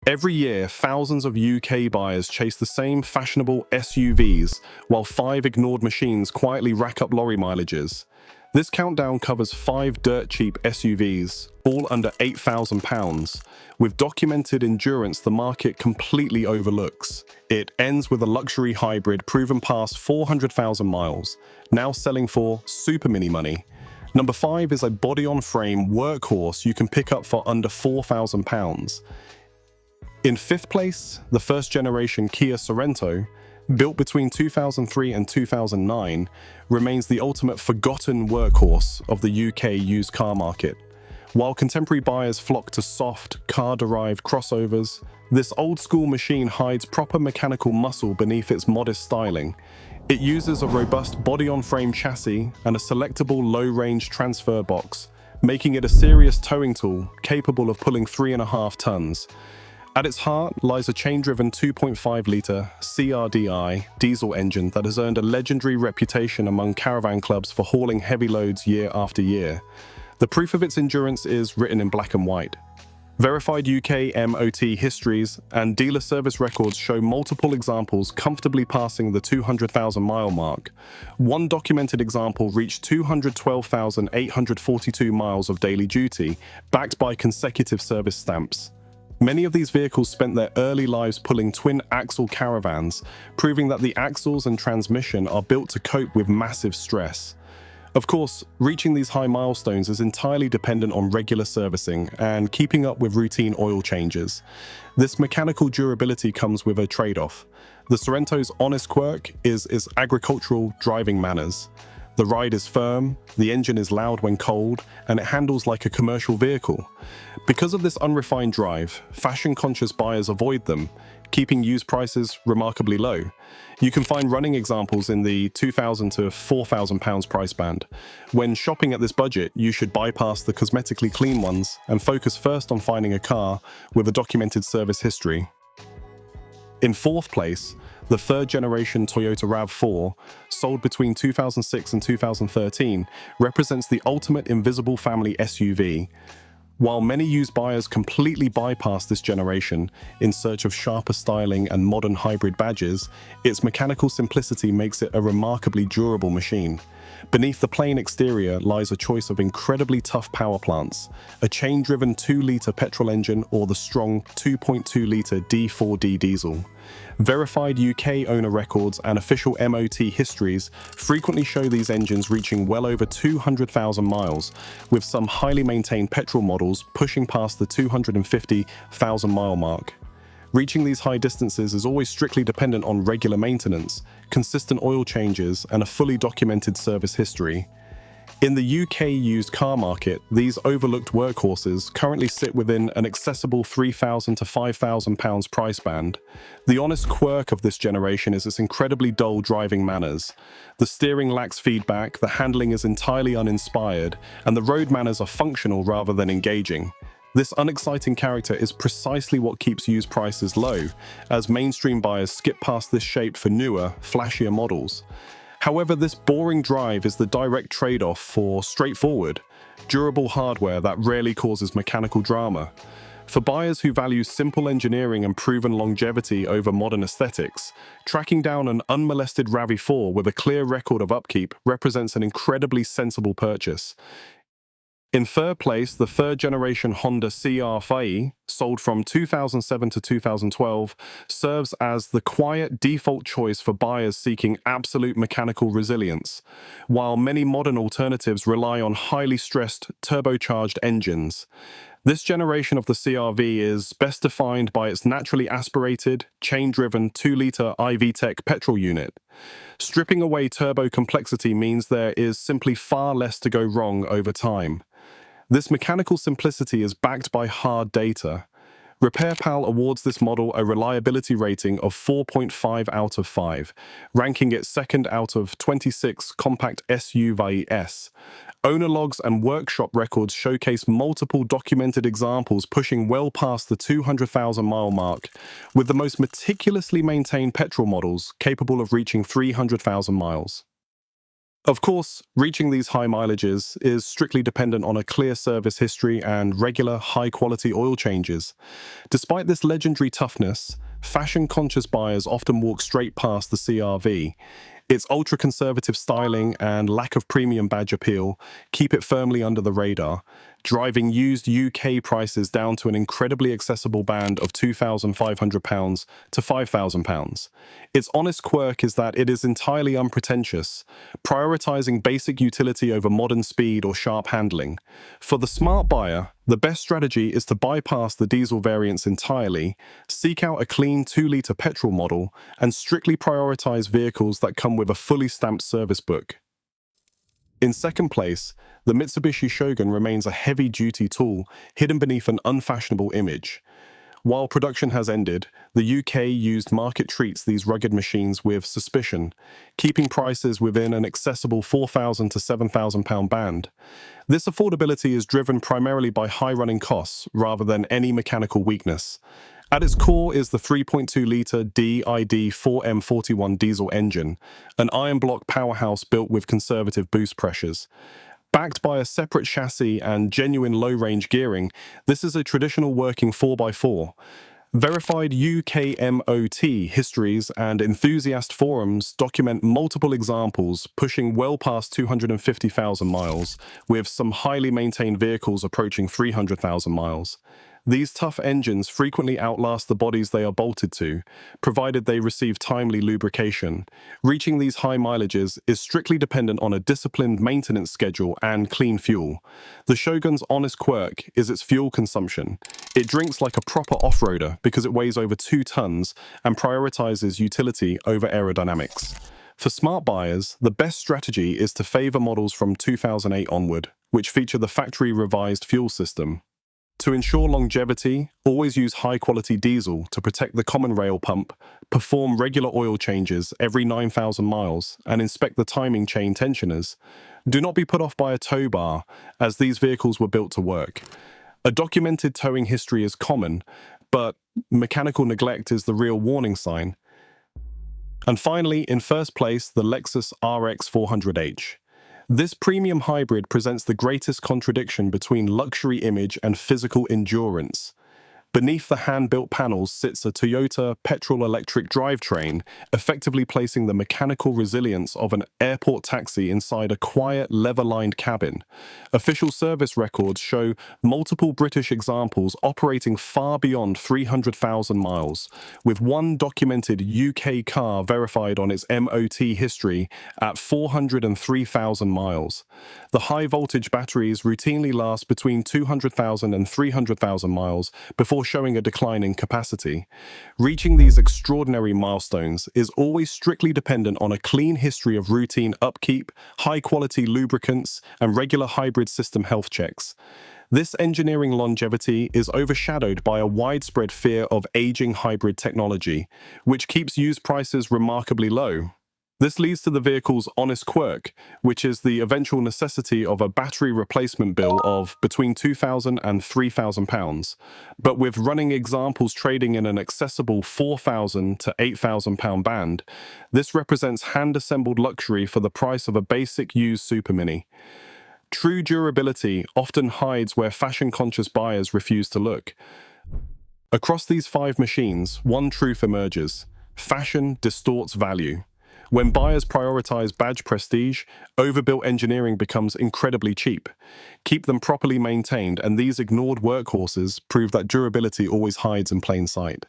Every year, thousands of UK buyers chase the same fashionable SUVs, while 5 ignored machines quietly rack up lorry mileages. This countdown covers 5 dirt-cheap SUVs, all under £8,000, with documented endurance the market completely overlooks. It ends with a luxury hybrid proven past 400,000 miles, now selling for super mini money. Number 5 is a body-on-frame workhorse you can pick up for under £4,000. In 5th place, the first-generation Kia Sorento, built between 2003 and 2009, remains the ultimate forgotten workhorse of the UK used car market. While contemporary buyers flock to soft, car-derived crossovers, this old-school machine hides proper mechanical muscle beneath its modest styling. It uses a robust body-on-frame chassis and a selectable low-range transfer box, making it a serious towing tool capable of pulling 3.5 tons. At its heart lies a chain-driven 2.5-litre CRDI diesel engine that has earned a legendary reputation among caravan clubs for hauling heavy loads year after year. The proof of its endurance is written in black and white. Verified UK MOT histories and dealer service records show multiple examples comfortably passing the 200,000-mile mark. One documented example reached 212,842 miles of daily duty, backed by consecutive service stamps. Many of these vehicles spent their early lives pulling twin-axle caravans, proving that the axles and transmission are built to cope with massive stress. Of course, reaching these high milestones is entirely dependent on regular servicing and keeping up with routine oil changes. This mechanical durability comes with a trade-off. The Sorrento's honest quirk is its agricultural driving manners. The ride is firm, the engine is loud when cold, and it handles like a commercial vehicle. Because of this unrefined drive, fashion-conscious buyers avoid them, keeping used prices remarkably low. You can find running examples in the £2,000 to £4,000 price band. When shopping at this budget, you should bypass the cosmetically clean ones and focus first on finding a car with a documented service history. In 4th place, the 3rd-generation Toyota RAV4, sold between 2006 and 2013, represents the ultimate invisible family SUV. While many used buyers completely bypass this generation in search of sharper styling and modern hybrid badges, its mechanical simplicity makes it a remarkably durable machine. Beneath the plain exterior lies a choice of incredibly tough power plants, a chain-driven 2-litre petrol engine or the strong 2.2-litre D4D diesel. Verified UK owner records and official MOT histories frequently show these engines reaching well over 200,000 miles, with some highly maintained petrol models pushing past the 250,000-mile mark. Reaching these high distances is always strictly dependent on regular maintenance, consistent oil changes, and a fully documented service history. In the UK used car market, these overlooked workhorses currently sit within an accessible £3,000 to £5,000 price band. The honest quirk of this generation is its incredibly dull driving manners. The steering lacks feedback, the handling is entirely uninspired, and the road manners are functional rather than engaging. This unexciting character is precisely what keeps used prices low, as mainstream buyers skip past this shape for newer, flashier models. However, this boring drive is the direct trade-off for straightforward, durable hardware that rarely causes mechanical drama. For buyers who value simple engineering and proven longevity over modern aesthetics, tracking down an unmolested RAV4 with a clear record of upkeep represents an incredibly sensible purchase. In 3rd place, the 3rd-generation Honda CR-V, sold from 2007 to 2012, serves as the quiet default choice for buyers seeking absolute mechanical resilience, while many modern alternatives rely on highly stressed, turbocharged engines. This generation of the CR-V is best defined by its naturally aspirated, chain-driven 2-litre iVTEC petrol unit. Stripping away turbo complexity means there is simply far less to go wrong over time. This mechanical simplicity is backed by hard data. RepairPal awards this model a reliability rating of 4.5 out of 5, ranking it 2nd out of 26 compact SUVs. Owner logs and workshop records showcase multiple documented examples pushing well past the 200,000-mile mark, with the most meticulously maintained petrol models capable of reaching 300,000 miles. Of course, reaching these high mileages is strictly dependent on a clear service history and regular, high-quality oil changes. Despite this legendary toughness, fashion-conscious buyers often walk straight past the CR-V. Its ultra-conservative styling and lack of premium badge appeal keep it firmly under the radar, driving used UK prices down to an incredibly accessible band of £2,500 to £5,000. Its honest quirk is that it is entirely unpretentious, prioritizing basic utility over modern speed or sharp handling. For the smart buyer, the best strategy is to bypass the diesel variants entirely, seek out a clean 2-litre petrol model, and strictly prioritize vehicles that come with a fully stamped service book. In second place, the Mitsubishi Shogun remains a heavy-duty tool hidden beneath an unfashionable image. While production has ended, the UK used market treats these rugged machines with suspicion, keeping prices within an accessible £4,000 to £7,000 band. This affordability is driven primarily by high running costs rather than any mechanical weakness. At its core is the 3.2-litre DID 4M41 diesel engine, an iron block powerhouse built with conservative boost pressures. Backed by a separate chassis and genuine low-range gearing, this is a traditional working 4x4. Verified UK MOT histories and enthusiast forums document multiple examples pushing well past 250,000 miles, with some highly maintained vehicles approaching 300,000 miles. These tough engines frequently outlast the bodies they are bolted to, provided they receive timely lubrication. Reaching these high mileages is strictly dependent on a disciplined maintenance schedule and clean fuel. The Shogun's honest quirk is its fuel consumption. It drinks like a proper off-roader because it weighs over 2 tons and prioritizes utility over aerodynamics. For smart buyers, the best strategy is to favor models from 2008 onward, which feature the factory-revised fuel system. To ensure longevity, always use high-quality diesel to protect the common rail pump, perform regular oil changes every 9,000 miles, and inspect the timing chain tensioners. Do not be put off by a tow bar, as these vehicles were built to work. A documented towing history is common, but mechanical neglect is the real warning sign. And finally, in first place, the Lexus RX 400h. This premium hybrid presents the greatest contradiction between luxury image and physical endurance. Beneath the hand-built panels sits a Toyota petrol-electric drivetrain, effectively placing the mechanical resilience of an airport taxi inside a quiet, leather-lined cabin. Official service records show multiple British examples operating far beyond 300,000 miles, with one documented UK car verified on its MOT history at 403,000 miles. The high-voltage batteries routinely last between 200,000 and 300,000 miles before showing a decline in capacity. Reaching these extraordinary milestones is always strictly dependent on a clean history of routine upkeep, high-quality lubricants, and regular hybrid system health checks. This engineering longevity is overshadowed by a widespread fear of aging hybrid technology, which keeps used prices remarkably low. This leads to the vehicle's honest quirk, which is the eventual necessity of a battery replacement bill of between £2,000 and £3,000. But with running examples trading in an accessible £4,000 to £8,000 band, this represents hand-assembled luxury for the price of a basic used Super Mini. True durability often hides where fashion-conscious buyers refuse to look. Across these 5 machines, one truth emerges: fashion distorts value. When buyers prioritize badge prestige, overbuilt engineering becomes incredibly cheap. Keep them properly maintained, and these ignored workhorses prove that durability always hides in plain sight.